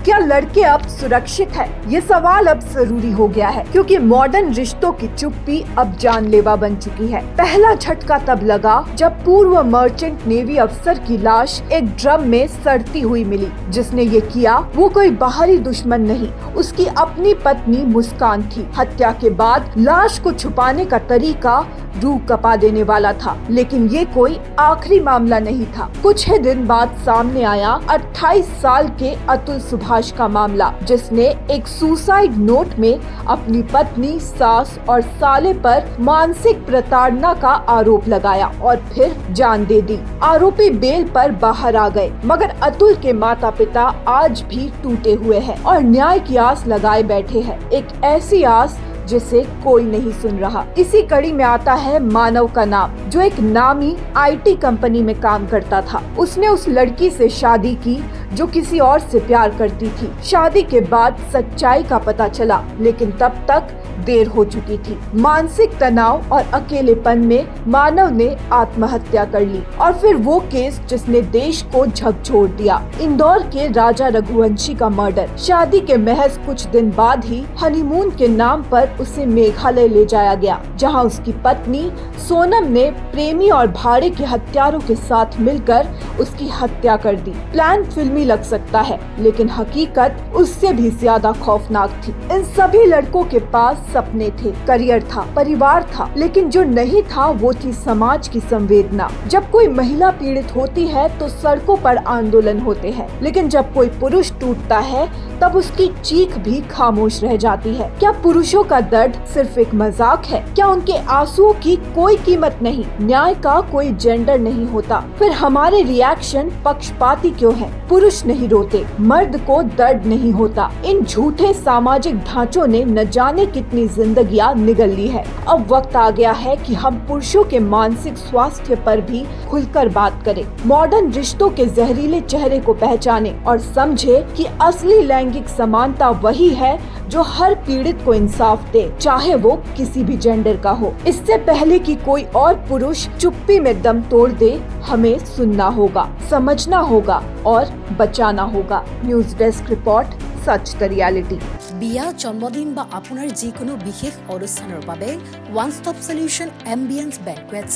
क्या लड़के अब सुरक्षित है? ये सवाल अब जरूरी हो गया है क्योंकि मॉडर्न रिश्तों की चुप्पी अब जानलेवा बन चुकी है। पहला झटका तब लगा जब पूर्व मर्चेंट नेवी अफसर की लाश एक ड्रम में सड़ती हुई मिली। जिसने ये किया वो कोई बाहरी दुश्मन नहीं, उसकी अपनी पत्नी मुस्कान थी। हत्या के बाद लाश को छुपाने का तरीका रूह कपा देने वाला था, लेकिन ये कोई आखिरी मामला नहीं था। कुछ ही दिन बाद सामने आया 28 साल के अतुल सुभाष का मामला, जिसने एक सुसाइड नोट में अपनी पत्नी, सास और साले पर मानसिक प्रताड़ना का आरोप लगाया और फिर जान दे दी। आरोपी बेल पर बाहर आ गए, मगर अतुल के माता पिता आज भी टूटे हुए हैं और न्याय की आस लगाए बैठे हैं। एक ऐसी आस जिसे कोई नहीं सुन रहा। इसी कड़ी में आता है मानव का नाम, जो एक नामी आईटी कंपनी में काम करता था। उसने उस लड़की से शादी की जो किसी और से प्यार करती थी। शादी के बाद सच्चाई का पता चला, लेकिन तब तक देर हो चुकी थी। मानसिक तनाव और अकेलेपन में मानव ने आत्महत्या कर ली। और फिर वो केस जिसने देश को झकझोर दिया, इंदौर के राजा रघुवंशी का मर्डर। शादी के महज कुछ दिन बाद ही हनीमून के नाम पर उसे मेघालय ले जाया गया, जहां उसकी पत्नी सोनम ने प्रेमी और भाड़े के हत्यारों के साथ मिलकर उसकी हत्या कर दी। प्लान फिल्मी लग सकता है, लेकिन हकीकत उससे भी ज्यादा खौफनाक थी। इन सभी लड़कों के पास सपने थे, करियर था, परिवार था, लेकिन जो नहीं था वो थी समाज की संवेदना। जब कोई महिला पीड़ित होती है तो सड़कों पर आंदोलन होते हैं, लेकिन जब कोई पुरुष टूटता है तब उसकी चीख भी खामोश रह जाती है। क्या पुरुषों का दर्द सिर्फ एक मजाक है? क्या उनके आंसुओं की कोई कीमत नहीं? न्याय का कोई जेंडर नहीं होता? फिर हमारे रिएक्शन पक्षपाती क्यों है? पुरुष नहीं रोते, मर्द को दर्द नहीं होता। इन झूठे सामाजिक ढांचों ने न जाने कितनी जिंदगियां निगल ली है। अब वक्त आ गया है कि हम पुरुषों के मानसिक स्वास्थ्य पर भी खुलकर बात करें, मॉडर्न रिश्तों के जहरीले चेहरे को पहचाने और समझे कि असली लैंगिक समानता वही है जो हर पीड़ित को इंसाफ दे, चाहे वो किसी भी जेंडर का हो। इससे पहले कि कोई और पुरुष चुप्पी में दम तोड़ दे, हमें सुनना होगा, समझना होगा और बचाना होगा। न्यूज डेस्क रिपोर्ट, सच द रियलिटी। বিয়া, জন্মদিন বা আপোনাৰ যিকোনো বিশেষ অনুষ্ঠানৰ বাবে one stop solution ambience banquets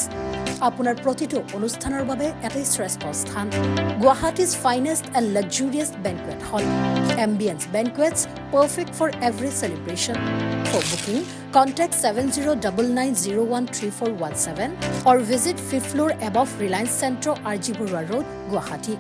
আপোনাৰ প্ৰতিটো অনুষ্ঠানৰ বাবে এটাই শ্ৰেষ্ঠ স্থান। Guwahati's finest and luxurious banquet hall ambience banquets, perfect for every celebration. For booking, contact 7099013417 or visit 5th floor above Reliance Centro, RG Burwa Road, Guwahati.